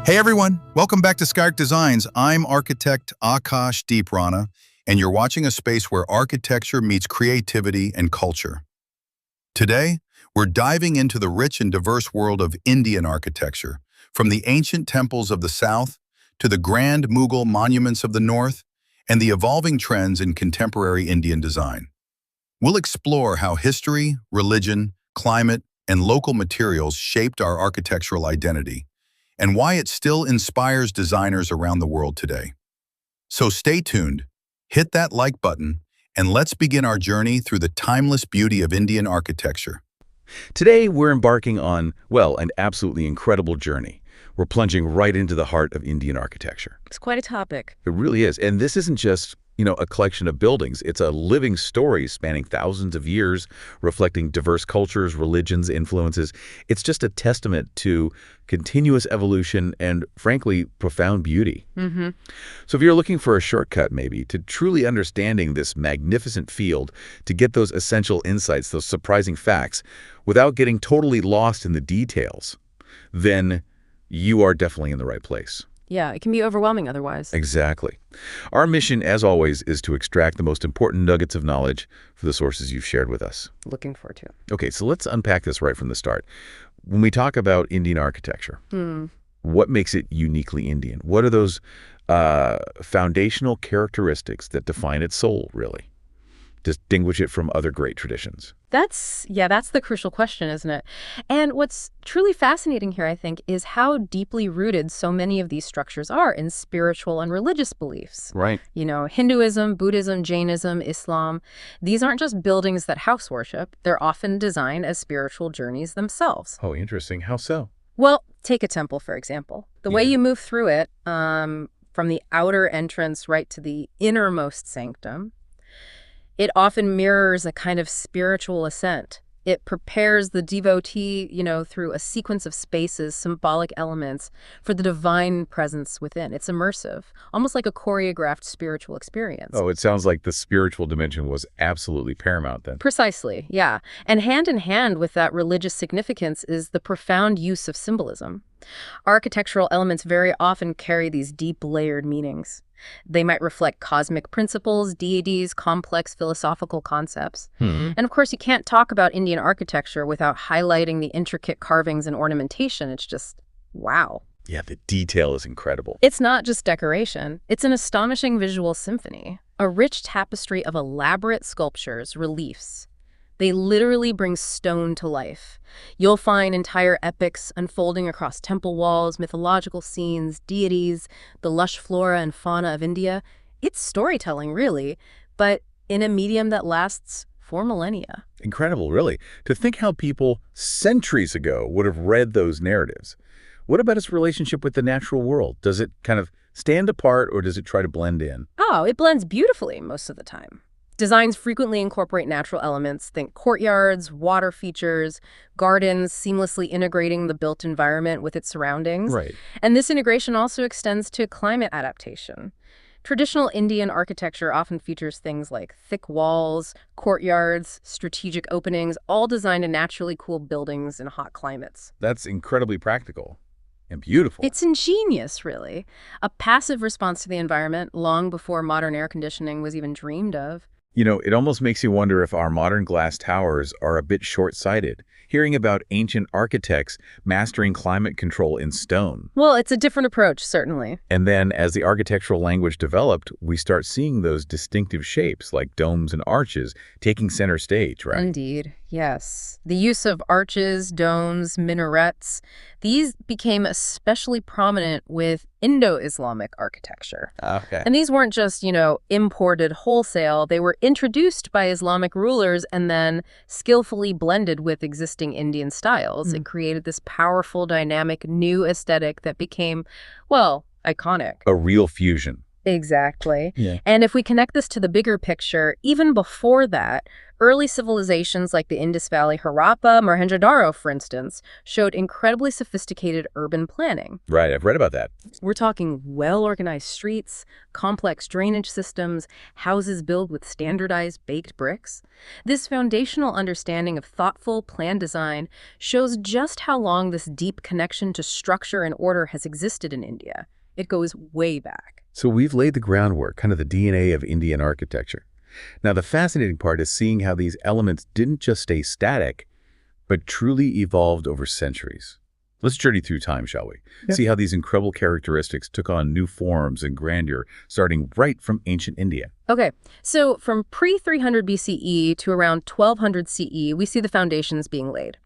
Hey everyone, welcome back to Skyarch Designs. I'm architect Akash Deeprana, and you're watching a space where architecture meets creativity and culture. Today, we're diving into the rich and diverse world of Indian architecture, from the ancient temples of the south to the grand Mughal monuments of the north and the evolving trends in contemporary Indian design. We'll explore how history, religion, climate, and local materials shaped our architectural identity, and why it still inspires designers around the world today. So stay tuned, hit that like button, and let's begin our journey through the timeless beauty of Indian architecture. Today, we're embarking on, well, an absolutely incredible journey. We're plunging right into the heart of Indian architecture. It's quite a topic. It really is. And this isn't just, a collection of buildings. It's a living story spanning thousands of years, reflecting diverse cultures, religions, influences. It's just a testament to continuous evolution and, frankly, profound beauty. So if you're looking for a shortcut, maybe, to truly understanding this magnificent field, to get those essential insights, those surprising facts, without getting totally lost in the details, then you are definitely in the right place. Yeah, it can be overwhelming otherwise. Exactly. Our mission, as always, is to extract the most important nuggets of knowledge for the sources you've shared with us. Looking forward to it. Okay, so let's unpack this right from the start. When we talk about Indian architecture, what makes it uniquely Indian? What are those foundational characteristics that define its soul, really? Distinguish it from other great traditions? That's the crucial question, isn't it? And what's truly fascinating here, I think, is how deeply rooted so many of these structures are in spiritual and religious beliefs. Right. Hinduism, Buddhism, Jainism, Islam. These aren't just buildings that house worship. They're often designed as spiritual journeys themselves. Oh, interesting. How so? Well, take a temple, for example. The way you move through it, from the outer entrance right to the innermost sanctum, it often mirrors a kind of spiritual ascent. It prepares the devotee, through a sequence of spaces, symbolic elements, for the divine presence within. It's immersive, almost like a choreographed spiritual experience. Oh, it sounds like the spiritual dimension was absolutely paramount then. Precisely, yeah. And hand in hand with that religious significance is the profound use of symbolism. Architectural elements very often carry these deep layered meanings. They might reflect cosmic principles, deities, complex philosophical concepts. And of course, you can't talk about Indian architecture without highlighting the intricate carvings and ornamentation. It's just, wow. Yeah, the detail is incredible. It's not just decoration. It's an astonishing visual symphony, a rich tapestry of elaborate sculptures, reliefs. They literally bring stone to life. You'll find entire epics unfolding across temple walls, mythological scenes, deities, the lush flora and fauna of India. It's storytelling, really, but in a medium that lasts for millennia. Incredible, really. To think how people centuries ago would have read those narratives. What about its relationship with the natural world? Does it kind of stand apart, or does it try to blend in? Oh, it blends beautifully most of the time. Designs frequently incorporate natural elements. Think courtyards, water features, gardens, seamlessly integrating the built environment with its surroundings. Right. And this integration also extends to climate adaptation. Traditional Indian architecture often features things like thick walls, courtyards, strategic openings, all designed to naturally cool buildings in hot climates. That's incredibly practical and beautiful. It's ingenious, really. A passive response to the environment long before modern air conditioning was even dreamed of. It almost makes you wonder if our modern glass towers are a bit short-sighted, hearing about ancient architects mastering climate control in stone. Well, it's a different approach, certainly. And then, as the architectural language developed, we start seeing those distinctive shapes, like domes and arches, taking center stage, right? Indeed, yes. The use of arches, domes, minarets, these became especially prominent with Indo-Islamic architecture. Okay. And these weren't just, imported wholesale. They were introduced by Islamic rulers and then skillfully blended with existing Indian styles. It created this powerful, dynamic, new aesthetic that became, well, iconic. A real fusion. Exactly. Yeah. And if we connect this to the bigger picture, even before that, early civilizations like the Indus Valley Harappa, Mohenjo-daro, for instance, showed incredibly sophisticated urban planning. Right, I've read about that. We're talking well-organized streets, complex drainage systems, houses built with standardized baked bricks. This foundational understanding of thoughtful, planned design shows just how long this deep connection to structure and order has existed in India. It goes way back. So we've laid the groundwork, kind of the DNA of Indian architecture. Now, the fascinating part is seeing how these elements didn't just stay static, but truly evolved over centuries. Let's journey through time, shall we? Yeah. See how these incredible characteristics took on new forms and grandeur, starting right from ancient India. Okay, so from pre-300 BCE to around 1200 CE, we see the foundations being laid.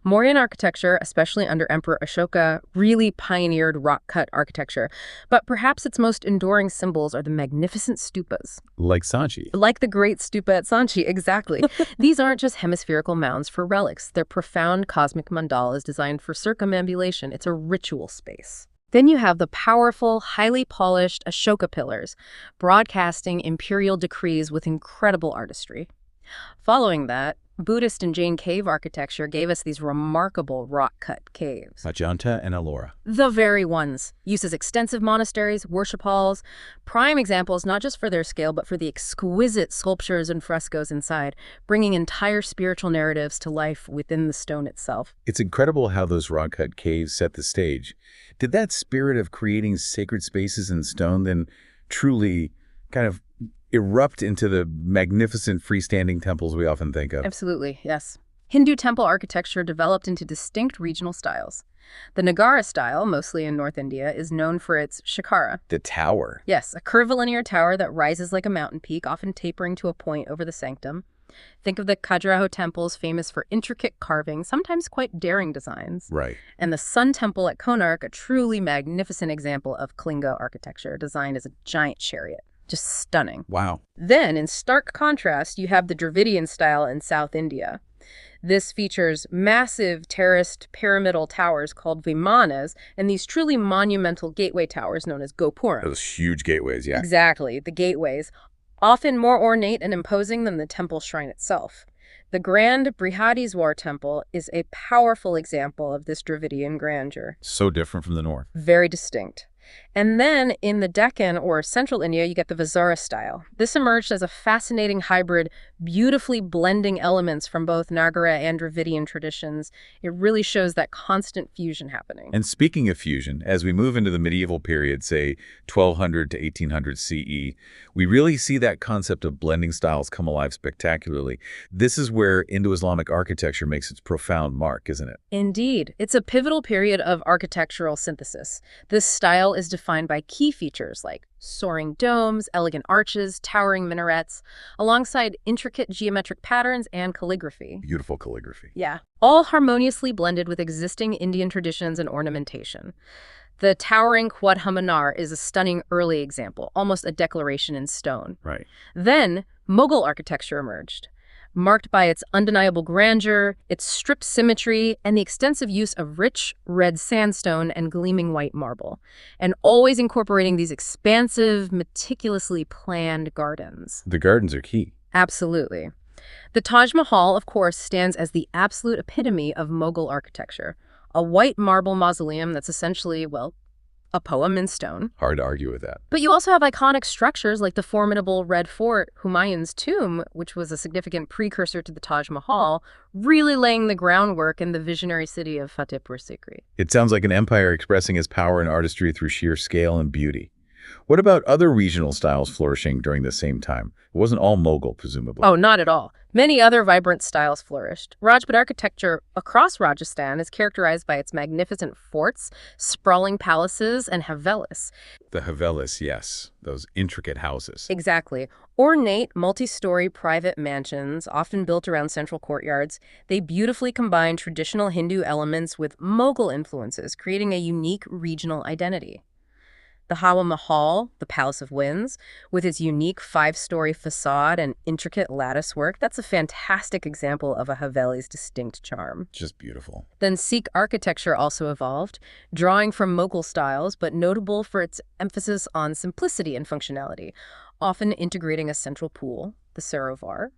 Mauryan architecture, especially under Emperor Ashoka, really pioneered rock-cut architecture, but perhaps its most enduring symbols are the magnificent stupas. Like Sanchi. Like the great stupa at Sanchi, exactly. These aren't just hemispherical mounds for relics. They're profound cosmic mandalas designed for circumambulation. It's a ritual space. Then you have the powerful, highly polished Ashoka pillars, broadcasting imperial decrees with incredible artistry. Following that, Buddhist and Jain cave architecture gave us these remarkable rock-cut caves. Ajanta and Ellora. The very ones. Uses extensive monasteries, worship halls. Prime examples not just for their scale, but for the exquisite sculptures and frescoes inside, bringing entire spiritual narratives to life within the stone itself. It's incredible how those rock-cut caves set the stage. Did that spirit of creating sacred spaces in stone then truly kind of erupt into the magnificent freestanding temples we often think of? Absolutely, yes. Hindu temple architecture developed into distinct regional styles. The Nagara style, mostly in North India, is known for its shikara. The tower. Yes, a curvilinear tower that rises like a mountain peak, often tapering to a point over the sanctum. Think of the Khajuraho temples, famous for intricate carving, sometimes quite daring designs. Right. And the Sun Temple at Konark, a truly magnificent example of Kalinga architecture, designed as a giant chariot. Just stunning. Wow. Then, in stark contrast, you have the Dravidian style in South India. This features massive terraced pyramidal towers called vimanas and these truly monumental gateway towers known as gopuram. Those huge gateways, yeah. Exactly, the gateways, often more ornate and imposing than the temple shrine itself. The Grand Brihadiswar Temple is a powerful example of this Dravidian grandeur. So different from the north. Very distinct. And then in the Deccan or central India, you get the Vizara style. This emerged as a fascinating hybrid, beautifully blending elements from both Nagara and Dravidian traditions. It really shows that constant fusion happening. And speaking of fusion, as we move into the medieval period, say 1200 to 1800 CE, we really see that concept of blending styles come alive spectacularly. This is where Indo-Islamic architecture makes its profound mark, isn't it? Indeed. It's a pivotal period of architectural synthesis. This style is defined by key features like soaring domes, elegant arches, towering minarets, alongside intricate geometric patterns and calligraphy. Beautiful calligraphy. Yeah, all harmoniously blended with existing Indian traditions and ornamentation. The towering Quad Minar is a stunning early example, almost a declaration in stone. Right. Then, Mughal architecture emerged, marked by its undeniable grandeur, its stripped symmetry, and the extensive use of rich red sandstone and gleaming white marble, and always incorporating these expansive, meticulously planned gardens. The gardens are key. Absolutely. The Taj Mahal, of course, stands as the absolute epitome of Mughal architecture, a white marble mausoleum that's essentially, well, a poem in stone. Hard to argue with that. But you also have iconic structures like the formidable Red Fort, Humayun's tomb, which was a significant precursor to the Taj Mahal, really laying the groundwork in the visionary city of Fatehpur Sikri. It sounds like an empire expressing its power and artistry through sheer scale and beauty. What about other regional styles flourishing during the same time? It wasn't all Mughal, presumably. Oh, not at all. Many other vibrant styles flourished. Rajput architecture across Rajasthan is characterized by its magnificent forts, sprawling palaces, and havelis. The havelis, yes. Those intricate houses. Exactly. Ornate, multi-story private mansions, often built around central courtyards. They beautifully combine traditional Hindu elements with Mughal influences, creating a unique regional identity. The Taj Mahal, the Palace of Winds, with its unique five-story facade and intricate lattice work, that's a fantastic example of a Haveli's distinct charm. Just beautiful. Then Sikh architecture also evolved, drawing from Mughal styles, but notable for its emphasis on simplicity and functionality, often integrating a central pool, the Sarovar.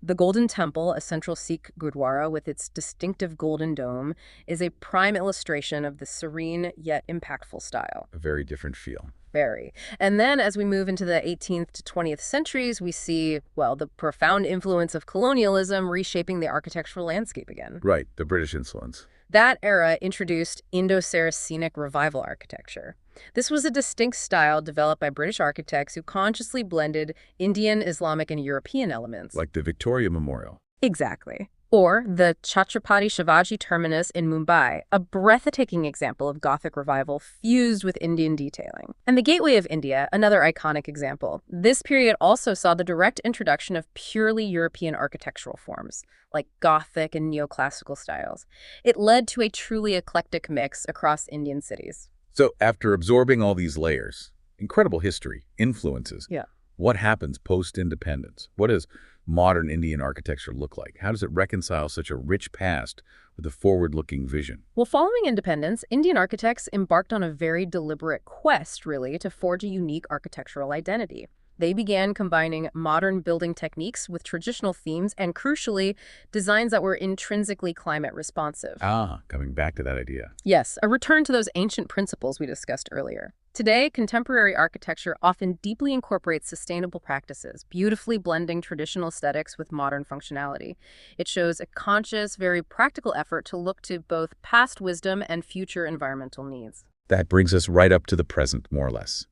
The Golden Temple, a central Sikh gurdwara with its distinctive golden dome, is a prime illustration of the serene yet impactful style. A very different feel. Very. And then as we move into the 18th to 20th centuries, we see, well, the profound influence of colonialism reshaping the architectural landscape again. Right, the British influence. That era introduced Indo-Saracenic revival architecture. This was a distinct style developed by British architects who consciously blended Indian, Islamic, and European elements. Like the Victoria Memorial. Exactly. Or the Chhatrapati Shivaji Terminus in Mumbai, a breathtaking example of Gothic revival fused with Indian detailing. And the Gateway of India, another iconic example. This period also saw the direct introduction of purely European architectural forms, like Gothic and neoclassical styles. It led to a truly eclectic mix across Indian cities. So after absorbing all these layers, incredible history, influences, what happens post-independence? What does modern Indian architecture look like? How does it reconcile such a rich past with a forward-looking vision? Well, following independence, Indian architects embarked on a very deliberate quest, really, to forge a unique architectural identity. They began combining modern building techniques with traditional themes and, crucially, designs that were intrinsically climate responsive. Coming back to that idea. Yes, a return to those ancient principles we discussed earlier. Today, contemporary architecture often deeply incorporates sustainable practices, beautifully blending traditional aesthetics with modern functionality. It shows a conscious, very practical effort to look to both past wisdom and future environmental needs. That brings us right up to the present, more or less.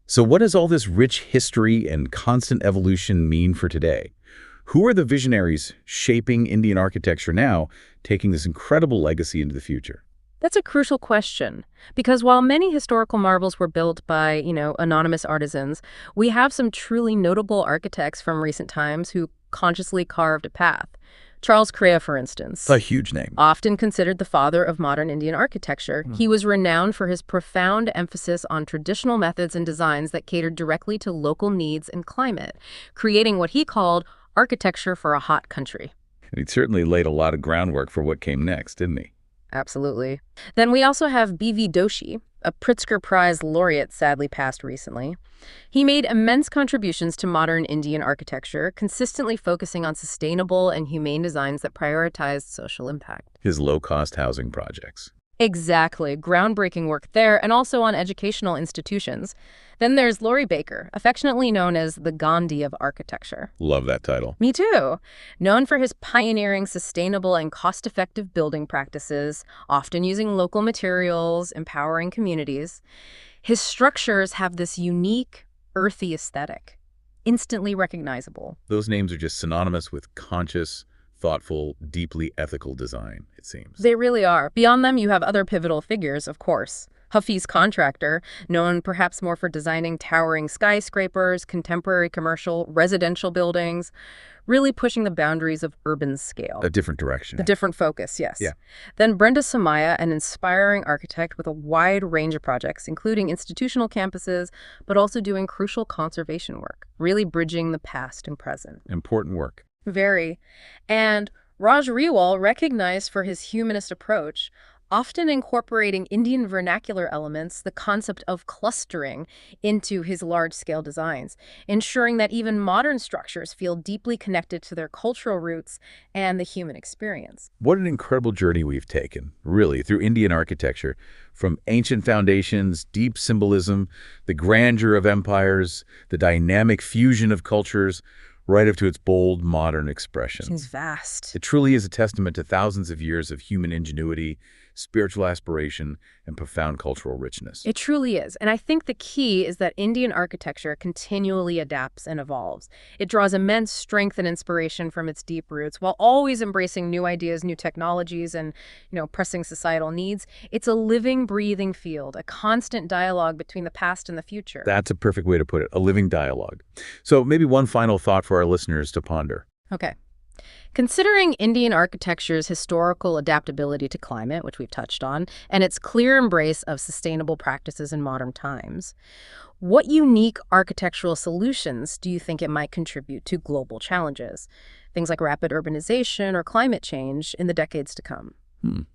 So what does all this rich history and constant evolution mean for today? Who are the visionaries shaping Indian architecture now, taking this incredible legacy into the future? That's a crucial question, because while many historical marvels were built by, anonymous artisans, we have some truly notable architects from recent times who consciously carved a path. Charles Crea, for instance. A huge name. Often considered the father of modern Indian architecture, he was renowned for his profound emphasis on traditional methods and designs that catered directly to local needs and climate, creating what he called architecture for a hot country. And he certainly laid a lot of groundwork for what came next, didn't he? Absolutely. Then we also have B.V. Doshi, a Pritzker Prize laureate sadly passed recently. He made immense contributions to modern Indian architecture, consistently focusing on sustainable and humane designs that prioritized social impact. His low-cost housing projects. Exactly. Groundbreaking work there, and also on educational institutions. Then there's Laurie Baker, affectionately known as the Gandhi of architecture. Love that title. Me too. Known for his pioneering sustainable and cost-effective building practices, often using local materials, empowering communities. His structures have this unique, earthy aesthetic, instantly recognizable. Those names are just synonymous with conscious, thoughtful, deeply ethical design, it seems. They really are. Beyond them, you have other pivotal figures, of course. Huffy's Contractor, known perhaps more for designing towering skyscrapers, contemporary commercial, residential buildings, really pushing the boundaries of urban scale. A different direction. A different focus, yes. Yeah. Then Brenda Samaya, an inspiring architect with a wide range of projects, including institutional campuses, but also doing crucial conservation work, really bridging the past and present. Important work. Very. And Raj Rewal, recognized for his humanist approach, often incorporating Indian vernacular elements, the concept of clustering, into his large-scale designs, ensuring that even modern structures feel deeply connected to their cultural roots and the human experience. What an incredible journey we've taken, really, through Indian architecture, from ancient foundations, deep symbolism, the grandeur of empires, the dynamic fusion of cultures, right up to its bold, modern expression. Seems vast. It truly is a testament to thousands of years of human ingenuity, spiritual aspiration, and profound cultural richness. It truly is. And I think the key is that Indian architecture continually adapts and evolves. It draws immense strength and inspiration from its deep roots while always embracing new ideas, new technologies, and, pressing societal needs. It's a living, breathing field, a constant dialogue between the past and the future. That's a perfect way to put it, a living dialogue. So maybe one final thought for our listeners to ponder. Okay. Considering Indian architecture's historical adaptability to climate, which we've touched on, and its clear embrace of sustainable practices in modern times, what unique architectural solutions do you think it might contribute to global challenges? Things like rapid urbanization or climate change in the decades to come.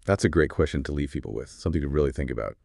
That's a great question to leave people with, something to really think about.